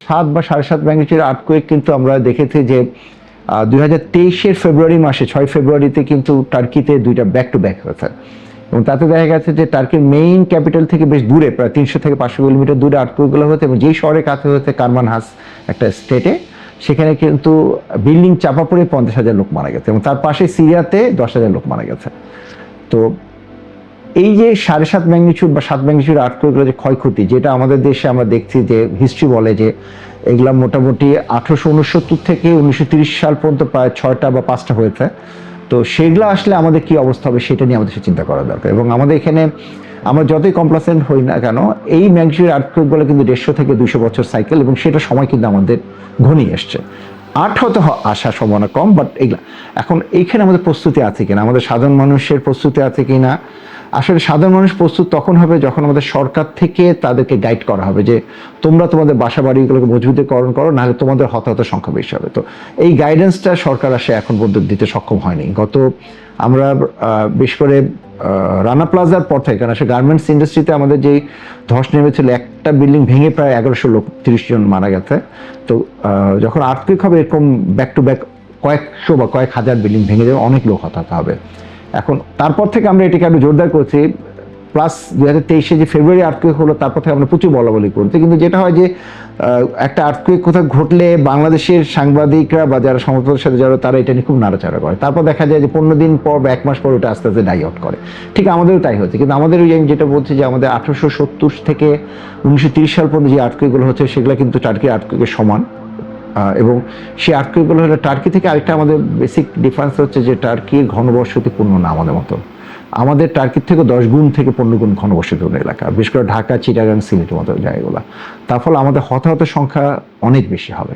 7 বা 7.5 magnitude earthquake কিন্তু আমরা দেখেছি যে 2023-এর ফেব্রুয়ারি মাসে 6 ফেব্রুয়ারিতে কিন্তু টার্কিতে দুইটা ব্যাক টু ব্যাক হয়েছে এবং তাতে দেখা গেছে যে টার্কির মেইন ক্যাপিটাল থেকে বেশ দূরে প্রায় 300 থেকে 500 কিলোমিটার দূরে আর্থকুয়েকগুলো হয়েছে এবং যেই শহরের কাছে হয়েছে কারমানহাস একটা স্টেটে, সেখানে কিন্তু বিল্ডিং চাপা পড়ে 50,000 লোক মারা গেছে এবং তার পাশে সিরিয়াতে 10,000 লোক মারা গেছে। তো এই যে 7.5 ম্যাগনিটিউড বা 7 ম্যাগনিটিউড আর্থকুয়েকগুলো যে ক্ষয়ক্ষতি, যেটা আমাদের দেশে আমরা দেখছি যে হিস্ট্রি বলে যে এগুলা মোটামুটি 1869 থেকে 1930 সাল পর্যন্ত প্রায় 6টা বা 5টা হয়েছে। তো সেগুলো আসলে আমাদের কি অবস্থা হবে সেটা নিয়ে আমাদের চিন্তা করা দরকার এবং আমাদের এখানে আমরা যতই কমপ্লাসেন্ট হই না কেন, এই ম্যাগনিটিউড আর্থকুয়েকগুলো কিন্তু 150 থেকে 200 বছর সাইকেল এবং সেটা সময় কিন্তু আমাদের ঘনিয়ে এসছে। 8 হয়তো আসার সম্ভাবনা কম, বাট এগুলা এখন এইখানে আমাদের প্রস্তুতি আছে কিনা, আমাদের সাধারণ মানুষের প্রস্তুতি আছে কিনা। আসলে সাধারণ মানুষ প্রস্তুত তখন হবে যখন আমাদের সরকার থেকে তাদেরকে গাইড করা হবে যে তোমরা তোমাদের বাসা বাড়িগুলোকে মজবুতীকরণ করো, নাহলে তোমাদের হতাহত সংখ্যা বেশি হবে। তো এই গাইডেন্সটা সরকার আসে এখন পর্যন্ত দিতে সক্ষম হয়নি। আমরা বিশেষ করে রানা প্লাজার পর থেকে, কারণ আসলে গার্মেন্টস ইন্ডাস্ট্রিতে আমাদের যেই ধস নেমেছিল, একটা বিল্ডিং ভেঙে প্রায় 1100 লোক 30 জন মারা গেছে। তো যখন আর্থকুয়েক হবে এরকম ব্যাক টু ব্যাক কয়েকশো বা কয়েক হাজার বিল্ডিং ভেঙে যাবে, অনেক লোক হতাহত হবে। এখন তারপর থেকে আমরা এটাকে আরো জোরদার করছি, প্লাস 2023-এ যে ফেব্রুয়ারি আর্থকুয়েক হলো তারপর থেকে আমরা প্রচুর বলাবলি করছি। কিন্তু যেটা হয় যে একটা আর্থকুয়েক কোথাও ঘটলে বাংলাদেশের সাংবাদিকরা বা যারা সংবাদপত্রের সাথে যারা, তারা এটা নিয়ে খুব নাড়াচাড়া করে, তারপর দেখা যায় যে 15 দিন পর বা 1 মাস পর ওটা আস্তে আস্তে ডাই আউট করে। ঠিক আমাদেরও তাই হচ্ছে, কিন্তু আমাদের ওই যেটা বলছি যে আমাদের 1870 থেকে 1930 সাল পর্যন্ত যে আর্থকুয়েকগুলো হচ্ছে সেগুলো কিন্তু টার্কির আর্থকুয়েকের সমান। এবং সেই আর্থকুয়েকগুলো হলো টার্কি থেকে আরেকটা আমাদের বেসিক ডিফারেন্স হচ্ছে যে টার্কির ঘনবসতিপূর্ণ না আমাদের মতো। আমাদের টার্কির থেকে 10 গুণ থেকে 15 গুণ ঘনবসতিপূর্ণ এলাকা, বিশেষ করে ঢাকা, চিটাগাং, সিলেটের মতো জায়গাগুলো। তার ফলে আমাদের হতাহতের সংখ্যা অনেক বেশি হবে।